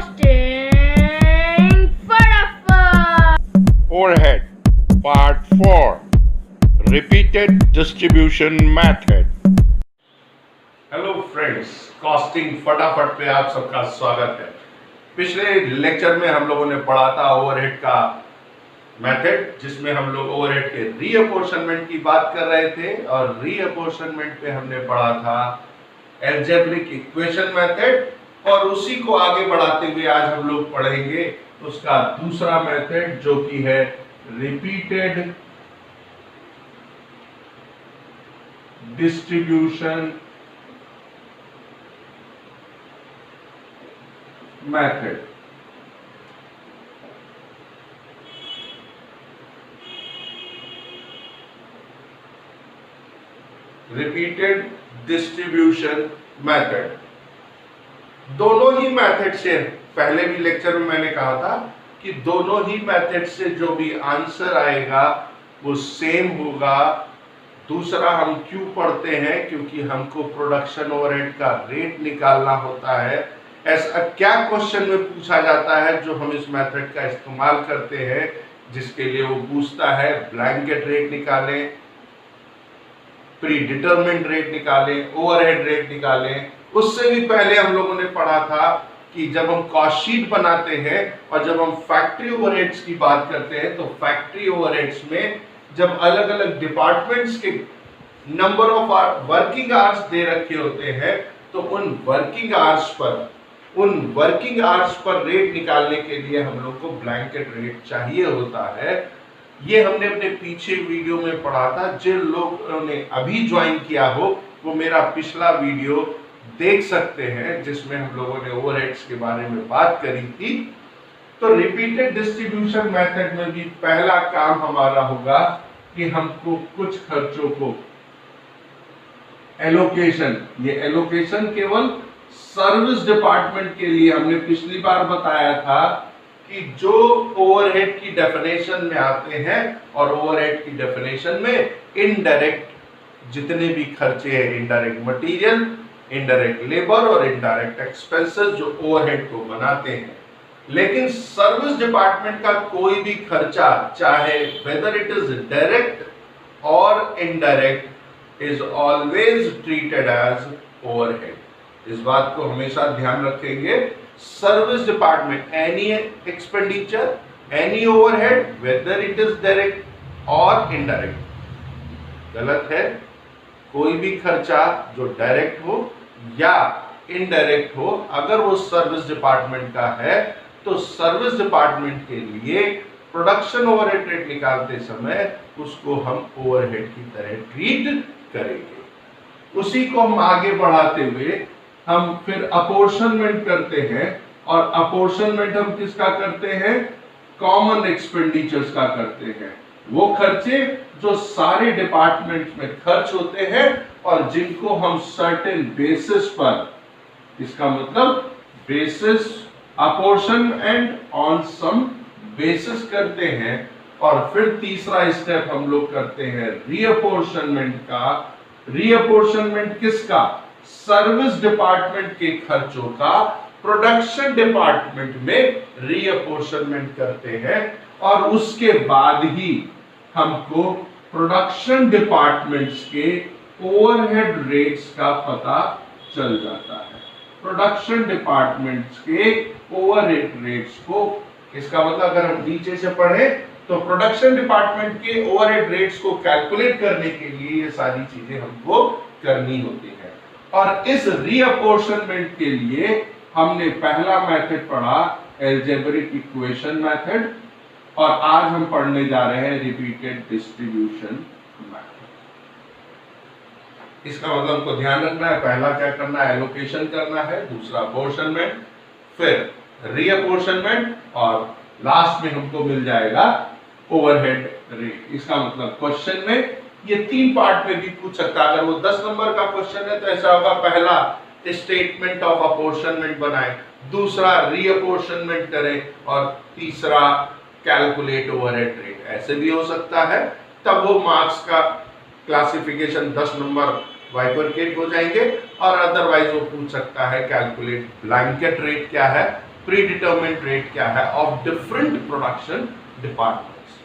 Costing फटाफट। Overhead Part 4 Repeated Distribution Method। Hello friends, costing फटाफट पे आप सबका स्वागत है। पिछले लेक्चर में हम लोगों ने पढ़ा था ओवरहेड का मेथड, जिसमें हम लोग ओवरहेड के रीअपोर्शनमेंट की बात कर रहे थे और रीअपोर्शनमेंट पे हमने पढ़ा था एल्जेब्रिक इक्वेशन मेथड, और उसी को आगे बढ़ाते हुए आज हम लोग पढ़ेंगे उसका दूसरा मेथड, जो कि है repeated distribution method. Repeated distribution method. दोनों ही मेथड से, पहले भी लेक्चर में मैंने कहा था कि दोनों ही मेथड से जो भी आंसर आएगा वो सेम होगा। दूसरा हम क्यों पढ़ते हैं? क्योंकि हमको प्रोडक्शन ओवरहेड का रेट निकालना होता है। ऐसा क्या क्वेश्चन में पूछा जाता है जो हम इस मेथड का इस्तेमाल करते हैं, जिसके लिए वो पूछता है ब्लैंकेट रेट निकालें, प्री डिटरमिन्ड रेट निकालें, ओवरहेड रेट निकालें। उससे भी पहले हम लोगों ने पढ़ा था कि जब हम कॉस्ट शीट बनाते हैं और जब हम फैक्ट्री ओवरहेड्स की बात करते हैं, तो फैक्ट्री ओवरहेड्स में जब अलग अलग डिपार्टमेंट्स के नंबर ऑफ वर्किंग आवर्स दे रखे होते हैं, तो उन वर्किंग आवर्स पर रेट निकालने के लिए हम लोग को ब्लैंकेट रेट चाहिए होता है। ये हमने अपने पीछे वीडियो में पढ़ा था। जिन लोगों ने अभी ज्वाइन किया हो वो मेरा पिछला वीडियो देख सकते हैं, जिसमें हम लोगों ने ओवरहेड्स के बारे में बात करी थी। तो रिपीटेड डिस्ट्रीब्यूशन मेथड में भी पहला काम हमारा होगा कि हमको कुछ खर्चों को एलोकेशन, ये एलोकेशन केवल सर्विस डिपार्टमेंट के लिए, हमने पिछली बार बताया था कि जो ओवरहेड की डेफिनेशन में आते हैं, और ओवरहेड की डेफिनेशन में इनडायरेक्ट जितने भी खर्चे हैं, इनडायरेक्ट मटेरियल, इनडायरेक्ट लेबर और इनडायरेक्ट एक्सपेंसेस जो ओवरहेड को बनाते हैं। लेकिन सर्विस डिपार्टमेंट का कोई भी खर्चा, चाहे वेदर इट इज डायरेक्ट और indirect, is always treated as overhead. इस बात को हमेशा ध्यान रखेंगे। Service department, any expenditure, any overhead, whether it is direct और इनडायरेक्ट, गलत है। कोई भी खर्चा जो डायरेक्ट हो या इनडायरेक्ट हो, अगर वो सर्विस डिपार्टमेंट का है, तो सर्विस डिपार्टमेंट के लिए प्रोडक्शन ओवरहेड रेट निकालते समय उसको हम ओवरहेड की तरह ट्रीट करेंगे। उसी को हम आगे बढ़ाते हुए हम फिर अपोर्शनमेंट करते हैं, और अपोर्शनमेंट हम किसका करते हैं? कॉमन एक्सपेंडिचर्स का करते हैं। वो खर्चे जो सारे डिपार्टमेंट में खर्च होते हैं और जिनको हम सर्टेन बेसिस पर, इसका मतलब basis apportion and on some basis करते हैं। और फिर तीसरा स्टेप हम लोग करते हैं रीअपोर्शनमेंट का। रीअपोर्शनमेंट किसका? सर्विस डिपार्टमेंट के खर्चों का प्रोडक्शन डिपार्टमेंट में रीअपोर्शनमेंट करते हैं, और उसके बाद ही हमको प्रोडक्शन डिपार्टमेंट्स के ओवरहेड रेट्स का पता चल जाता है। प्रोडक्शन डिपार्टमेंट्स के ओवरहेड रेट्स को, इसका मतलब अगर हम नीचे से पढ़ें तो प्रोडक्शन डिपार्टमेंट के ओवरहेड रेट्स को कैलकुलेट करने के लिए ये सारी चीजें हमको करनी होती है। और इस रीअपोर्शनमेंट के लिए हमने पहला मेथड पढ़ा एल्जेब्रिक इक्वेशन मेथड, और आज हम पढ़ने जा रहे हैं रिपीटेड डिस्ट्रीब्यूशन मेथड। इसका मतलब हमको ध्यान रखना है, पहला क्या करना है? एलोकेशन करना है, दूसरा अपोर्शनमेंट, फिर रीअपोर्शनमेंट, और लास्ट में हमको मिल जाएगा ओवरहेड रेट। इसका मतलब क्वेश्चन में ये तीन पार्ट में भी पूछ सकता है। अगर वो 10 नंबर का क्वेश्चन है तो ऐसा होगा, पहला स्टेटमेंट ऑफ अपोर्शनमेंट बनाएं, दूसरा रीअपोर्शनमेंट करें, और तीसरा कैलकुलेट ओवरहेड रेट। ऐसे भी हो सकता है, तब वो मार्क्स का क्लासिफिकेशन 10 नंबर बाइफरकेट हो जाएंगे, और अदरवाइज वो पूछ सकता है कैलकुलेट ब्लैंकेट रेट क्या है, प्री डिटर्मिन्ड रेट क्या है ऑफ डिफरेंट प्रोडक्शन डिपार्टमेंट्स।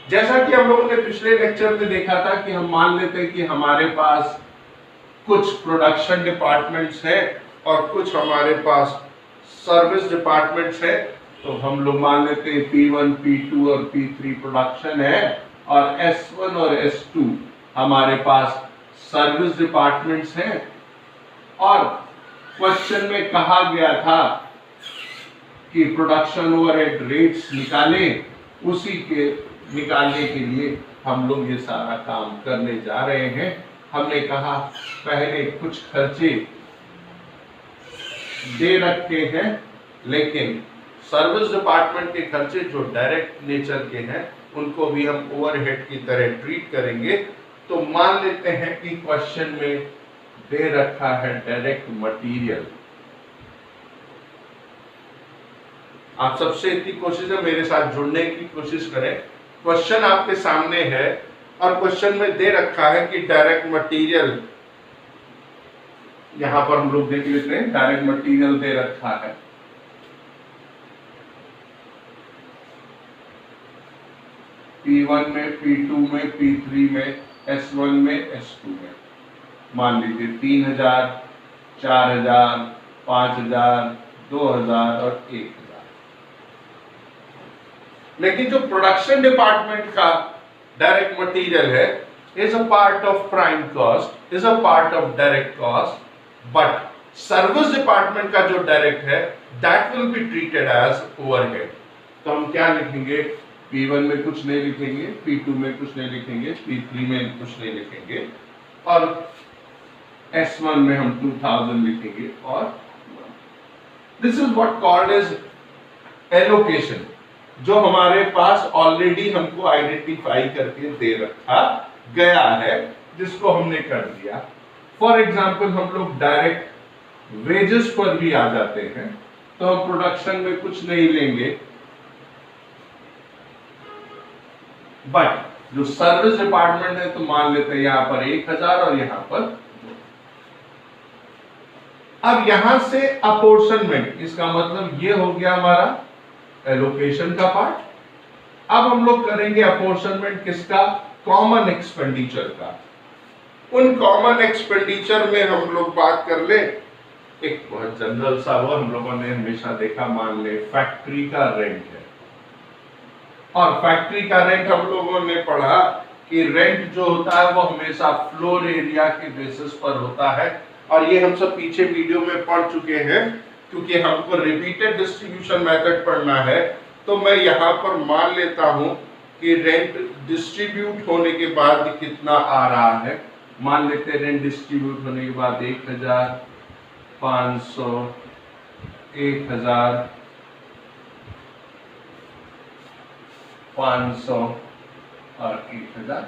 जैसा कि हम लोगों ने पिछले लेक्चर में देखा था कि हम मान लेते हैं कि हमारे पास कुछ प्रोडक्शन डिपार्टमेंट्स है और कुछ हमारे पास सर्विस डिपार्टमेंट्स है, तो हम लोग मान लेते हैं P1, P2 और P3 प्रोडक्शन है और S1 और S2 हमारे पास सर्विस डिपार्टमेंट्स हैं। और क्वेश्चन में कहा गया था कि प्रोडक्शन ओवरहेड रेट्स निकालें, उसी के निकालने के लिए हम लोग ये सारा काम करने जा रहे हैं। हमने कहा पहले कुछ खर्चे दे रखे हैं, लेकिन सर्विस डिपार्टमेंट के खर्चे जो डायरेक्ट नेचर के हैं उनको भी हम ओवरहेड की तरह ट्रीट करेंगे। तो मान लेते हैं कि क्वेश्चन में दे रखा है डायरेक्ट मटेरियल। आप सबसे इतनी कोशिश है मेरे साथ जुड़ने की कोशिश करें। क्वेश्चन आपके सामने है और क्वेश्चन में दे रखा है कि डायरेक्ट मटेरियल, यहां पर हम लोग देख लेते हैं, डायरेक्ट मटेरियल दे रखा है P1 में, P2 में, P3 में, S1 में, S2 में। मान लीजिए 3000, 4000, 5000, 2000 और 1000। लेकिन जो प्रोडक्शन डिपार्टमेंट का डायरेक्ट मटेरियल है is a part of prime cost, is a part of direct cost, but service department का जो डायरेक्ट है that will be treated as overhead. तो हम क्या लिखेंगे, P1 में कुछ नहीं लिखेंगे, P2 में कुछ नहीं लिखेंगे, P3 में कुछ नहीं लिखेंगे और S1 में हम 2000 लिखेंगे। और this is what called as allocation, जो हमारे पास ऑलरेडी हमको आइडेंटिफाई करके दे रखा गया है, जिसको हमने कर दिया। फॉर एग्जाम्पल हम लोग डायरेक्ट वेजेस पर भी आ जाते हैं, तो हम प्रोडक्शन में कुछ नहीं लेंगे, बट जो सर्विस डिपार्टमेंट है तो मान लेते हैं यहां पर 1000 और यहां पर 2। अब यहां से अपोर्शनमेंट, इसका मतलब ये हो गया हमारा एलोकेशन का पार्ट। अब हम लोग करेंगे अपोर्शनमेंट किसका, कॉमन एक्सपेंडिचर का। उन कॉमन एक्सपेंडिचर में हम लोग बात कर ले, एक बहुत जनरल सा वो हम लोगों ने हमेशा देखा, मान ले फैक्ट्री का रेंट है, और फैक्ट्री का रेंट हम लोगों ने पढ़ा कि रेंट जो होता है वो हमेशा फ्लोर एरिया के बेसिस पर होता है, और ये हम सब पीछे वीडियो में पढ़ चुके हैं। क्योंकि हमको रिपीटेड डिस्ट्रीब्यूशन मेथड पढ़ना है, तो मैं यहाँ पर मान लेता हूँ कि रेंट डिस्ट्रीब्यूट होने के बाद कितना आ रहा है। मान लेते हैं रेंट डिस्ट्रीब्यूट होने के बाद 1000, 500, 1000, 500 और 1000।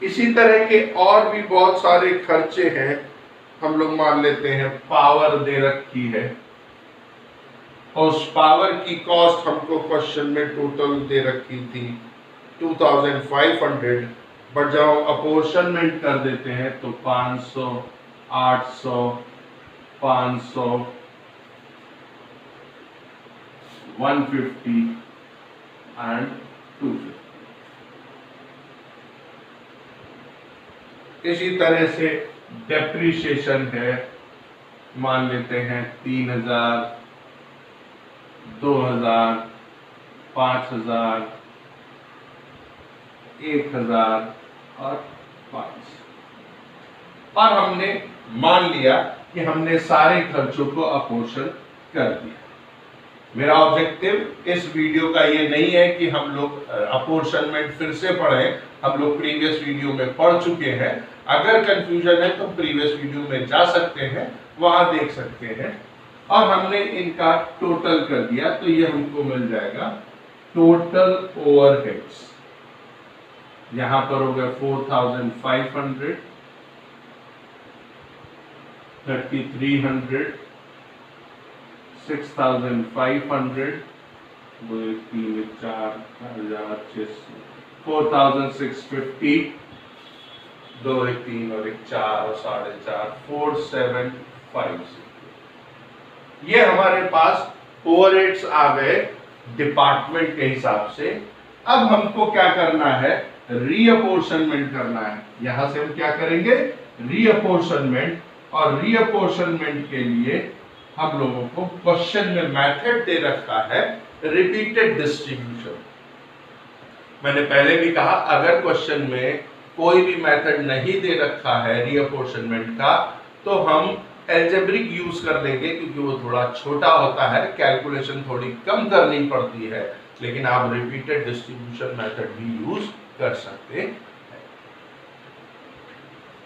इसी तरह के और भी बहुत सारे खर्चे हैं। हम लोग मान लेते हैं पावर दे रखी है, और उस पावर की कॉस्ट हमको क्वेश्चन में टोटल दे रखी थी 2500, बट जब हम अपोर्शनमेंट कर देते हैं तो 500, 800, 500, 150 एंड 250। इसी तरह से डेप्रिसिएशन है, मान लेते हैं 3000, 2000, 5000, 1000 और 500। और हमने मान लिया कि हमने सारे खर्चों को अपोर्शन कर दिया। मेरा ऑब्जेक्टिव इस वीडियो का ये नहीं है कि हम लोग अपोर्शनमेंट फिर से पढ़ें, हम लोग प्रीवियस वीडियो में पढ़ चुके हैं। अगर कंफ्यूजन है तो प्रीवियस वीडियो में जा सकते हैं, वहां देख सकते हैं। और हमने इनका टोटल कर दिया, तो ये हमको मिल जाएगा टोटल ओवरहेड्स। यहां पर हो गया 4500, 3300, 6500, 2 3 4 4600, 4650, 2 3 और 1 4 और 4.5, 4750। ये हमारे पास ओवरहेड्स आ गए डिपार्टमेंट के हिसाब से। अब हमको क्या करना है, रीअपोर्शनमेंट करना है। यहां से हम क्या करेंगे, रीअपोर्शनमेंट, और रीअपोर्शनमेंट के लिए हम लोगों को क्वेश्चन में मेथड दे रखा है रिपीटेड डिस्ट्रीब्यूशन। मैंने पहले भी कहा, अगर क्वेश्चन में कोई भी मेथड नहीं दे रखा है रीअपोर्शनमेंट का, तो हम एल्जेब्रिक यूज कर लेंगे, क्योंकि वो थोड़ा छोटा होता है, कैलकुलेशन थोड़ी कम करनी पड़ती है, लेकिन आप रिपीटेड डिस्ट्रीब्यूशन मेथड भी यूज कर सकते हैं।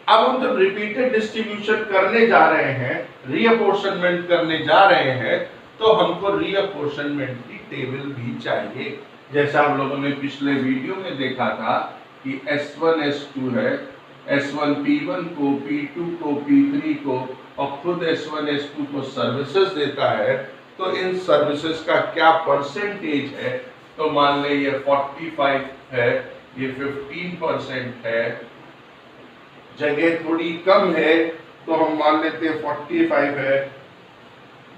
अब हम जब रिपीटेड डिस्ट्रीब्यूशन करने जा रहे हैं, रीअपोर्शनमेंट करने जा रहे हैं, तो हमको रीअपोर्शनमेंट की टेबल भी चाहिए। जैसा आप लोगों ने पिछले वीडियो में देखा था कि S1 S2 है, S1 P1 को, P2 को, P3 को, और खुद S1 S2 को सर्विसेज देता है, तो इन सर्विसेज का क्या परसेंटेज है। तो मान ले ये 45 है, ये 15% है, जगह थोड़ी कम है तो हम मान लेते हैं 45 है,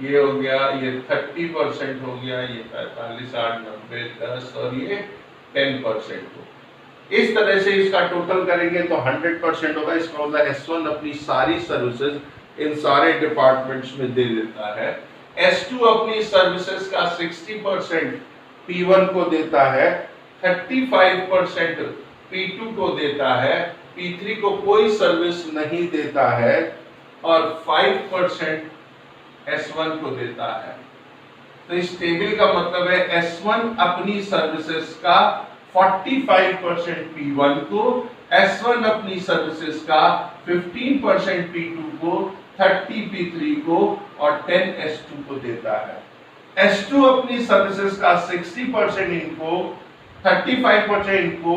ये हो गया, ये 30% हो गया, ये 45, 8, 90, 10 और ये 10% हो। इस तरह से इसका टोटल करेंगे तो 100% होगा। इसका मतलब S1 अपनी सारी सर्विसेज इन सारे डिपार्टमेंट्स में दे देता है। S2 अपनी सर्विसेज का 60% P1 को देता है, 35% P2 को देता है, P3 को कोई सर्विस नहीं देता है, और 5% S1 को देता है। तो इस टेबल का मतलब है S1 अपनी सर्विसेज का 45% P1 को, S1 अपनी सर्विसेज का 15% P2 को, 30 P3 को और 10 S2 को देता है। S2 अपनी सर्विसेज का 60% इनको, 35% इनको,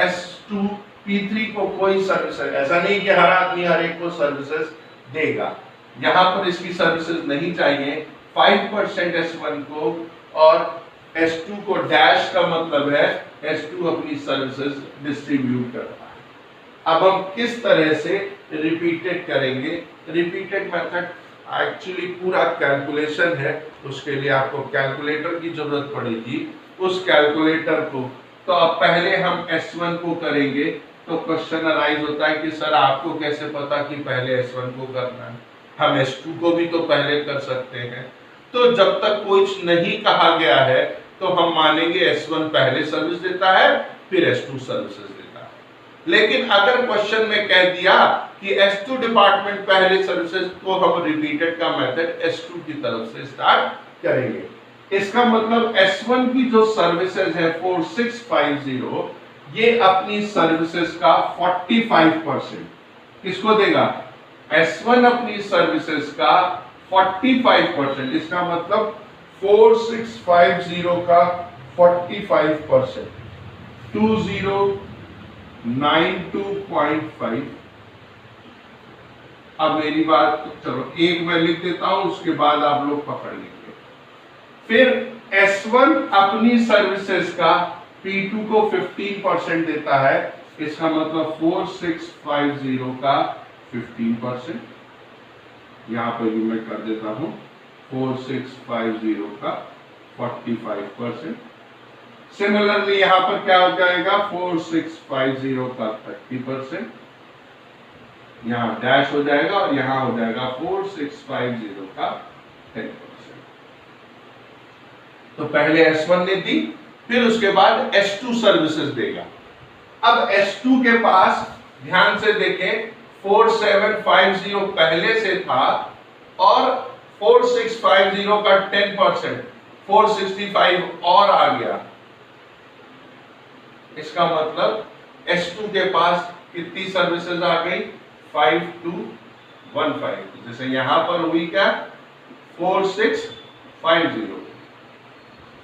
S2 P3 को कोई सर्विसेज, ऐसा नहीं कि हर आदमी हर एक को सर्विसेज देगा, यहाँ पर इसकी सर्विसेज नहीं चाहिए। 5% S1 को और S2 को, डैश का मतलब है S2 अपनी सर्विसेज डिस्ट्रीब्यूट करता है। अब हम किस तरह से रिपीटेड करेंगे, रिपीटेड मेथड एक्चुअली पूरा कैलकुलेशन है, उसके लिए आपको कैलकुलेटर की जरूरत पड़ेगी। उस कैलकुलेटर को तो अब पहले हम S1 को करेंगे, तो क्वेश्चन अराइज होता है कि सर आपको कैसे पता कि पहले S1 को करना है, हम S2 को भी तो पहले कर सकते हैं। तो जब तक कुछ नहीं कहा गया है तो हम मानेंगे S1 पहले सर्विस देता है, फिर S2 सर्विसेज देता है। लेकिन अगर क्वेश्चन में कह दिया कि S2 डिपार्टमेंट पहले सर्विसेज, तो हम रिपीटेड का मेथड S2 की तरफ से स्टार्ट करेंगे। इसका मतलब S1 की जो सर्विसेज है 4650, ये अपनी सर्विसेज का 45% किसको देगा, S1 अपनी सर्विसेज का 45%, इसका मतलब 4650 का 45%, 2092.5। अब मेरी बात चलो एक मैं लिख देता हूं, उसके बाद आप लोग पकड़ लेंगे। फिर S1 अपनी सर्विसेज का P2 को 15% देता है, इसका मतलब 4650 का 15%, यहां पर भी मैं कर देता हूं 4650 का 45%। सिमिलरली यहां पर क्या हो जाएगा, 4650 का 30%, यहां डैश हो जाएगा और यहां हो जाएगा 4650 का 10%। तो पहले S1 ने दी, फिर उसके बाद S2 सर्विसेज देगा। अब S2 के पास ध्यान से देखें, 4750 पहले से था और 4650 का 10%, 465 और आ गया। इसका मतलब S2 के पास कितनी सर्विसेज आ गई, 5215। जैसे यहां पर हुई क्या, 4650।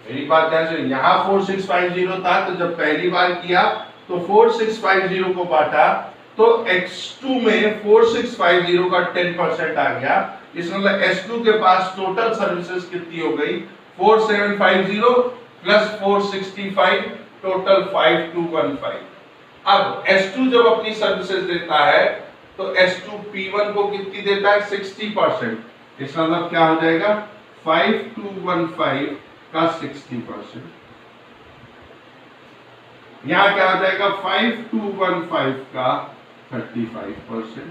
मेरी बात ध्यान से, यहां 4650 था, तो जब पहली बार किया तो 4650 को बांटा, तो X2 में 4650 का 10% आ गया। इसका मतलब S2 के पास टोटल सर्विसेज कितनी हो गई, 4750 प्लस 465, टोटल 5215। अब S2 जब अपनी सर्विसेज देता है तो S2 P1 को कितनी देता है, 60%। इसका मतलब क्या हो जाएगा, 5215 का 60%, यहां क्या आ जाएगा 5215 का 35%,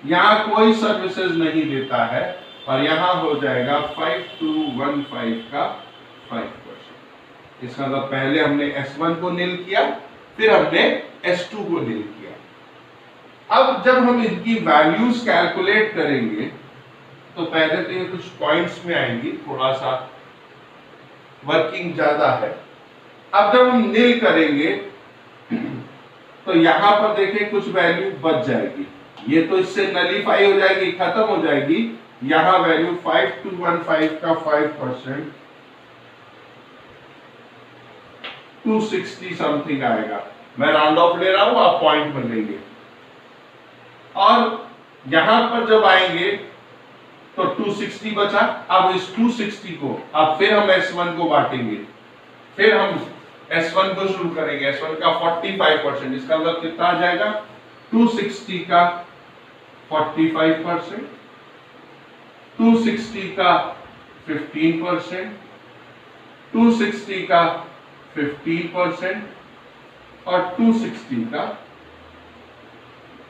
यहां कोई सर्विसेज नहीं देता है और यहां हो जाएगा 5215 का 5%। इसका मतलब पहले हमने S1 को नील किया, फिर हमने S2 को नील किया। अब जब हम इनकी वैल्यूज कैलकुलेट करेंगे तो पहले तो ये कुछ पॉइंट्स में आएंगी, थोड़ा सा वर्किंग ज्यादा है। अब जब हम नील करेंगे तो यहां पर देखिए कुछ वैल्यू बच जाएगी, ये तो इससे नलीफाई हो जाएगी, खत्म हो जाएगी। यहां वैल्यू 5215 का 5% 260 समथिंग आएगा। मैं राउंड ऑफ ले रहा हूं, आप पॉइंट में लेंगे। और यहां पर जब आएंगे तो 260 बचा। अब इस 260 को अब फिर हम S1 को बांटेंगे, फिर हम S1 को शुरू करेंगे। S1 का 45%, इसका मतलब कितना आ जाएगा 260 का 45%, 260 का 15%, 260 का 15% और 260 का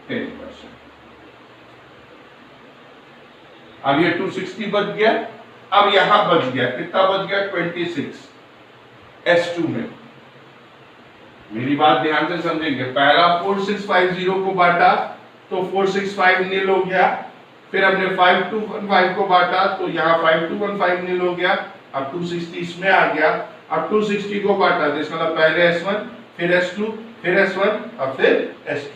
10%। अब ये 260 बच गया। अब यहां बच गया, कितना बच गया 26 S2 में। मेरी बात ध्यान से समझेंगे, पहला 4650 को बांटा तो 465 नील हो गया, फिर हमने 5215 को बांटा तो यहाँ 5215 नील हो गया। अब 260 इसमें आ गया। अब 260 को बांटा तो इसका मतलब पहले S1, फिर S2, फिर S1 और फिर S2।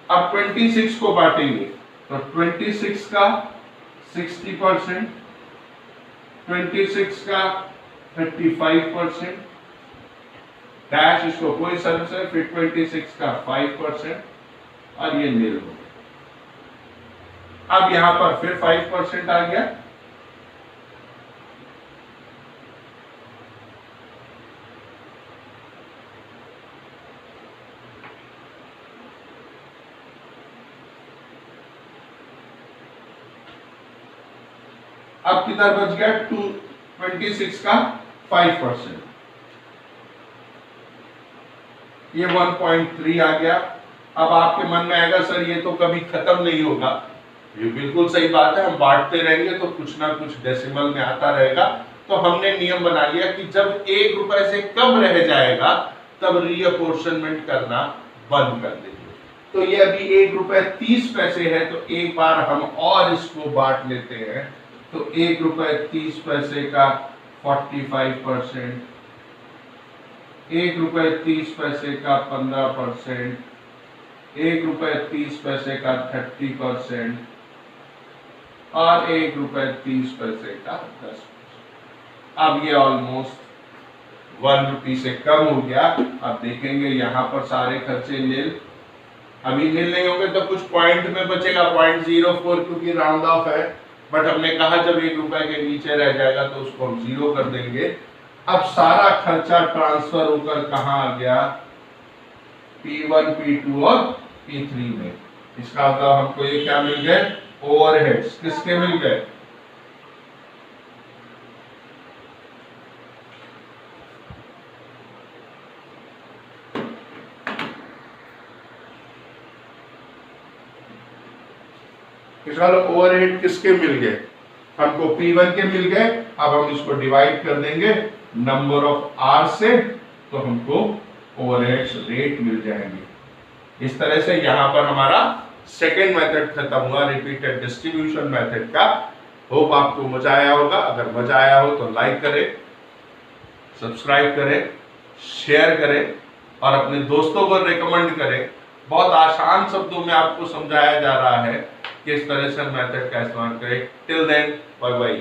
अब 26 को बांटेंगे तो 26 का 60%, 26 का 35%, डैश इसको कोई सर्विस है, फिर 26 का 5% और ये नील हो गया। अब यहां पर फिर 5% आ गया। अब कितना बच गया 26 का 5%, ये 1.3 आ गया। अब आपके मन में आएगा सर ये तो कभी खत्म नहीं होगा। ये बिल्कुल सही बात है, हम बांटते रहेंगे तो कुछ ना कुछ डेसिमल में आता रहेगा। तो हमने नियम बना लिया कि जब 1 रुपए से कम रह जाएगा तब रीअपोर्शनमेंट करना बंद कर देंगे। तो ये अभी 1 रुपए 30 पैसे है, तो एक बार हम और इसको बांट लेते हैं। तो 1 रुपए 30 पैसे का 45%, 1 रुपए 30 पैसे का 15%, 1 रुपए 30 पैसे का 30% और 1 रुपए 30 पैसे का 10%। अब ये ऑलमोस्ट 1 रुपये से कम हो गया। अब देखेंगे यहाँ पर सारे खर्चे नील, अभी नील नहीं होंगे तो कुछ पॉइंट में बचेगा 0.04, क्योंकि राउंड ऑफ है। बट हमने कहा जब 1 रुपए के नीचे रह जाएगा तो उसको हम 0 कर देंगे। अब सारा खर्चा ट्रांसफर होकर कहाँ आ गया P1, P2 और P3 में। इसका मतलब हमको ये क्या मिल गए ओवरहेड्स। किसके मिल गए ओवरहेड किसके मिल गए हमको P1 के मिल गए। अब हम इसको डिवाइड कर देंगे नंबर ऑफ आर से तो हमको ओवरहेड्स रेट मिल जाएंगे। इस तरह से यहां पर हमारा सेकेंड मेथड खत्म हुआ, रिपीटेड डिस्ट्रीब्यूशन मेथड का। होप आपको मजा आया होगा। अगर मजा आया हो तो लाइक करें, सब्सक्राइब करें, शेयर करें और अपने दोस्तों को रिकमेंड करें। बहुत आसान शब्दों में आपको समझाया जा रहा है कि इस तरह से मेथड का इस्तेमाल करें। Till then bye bye.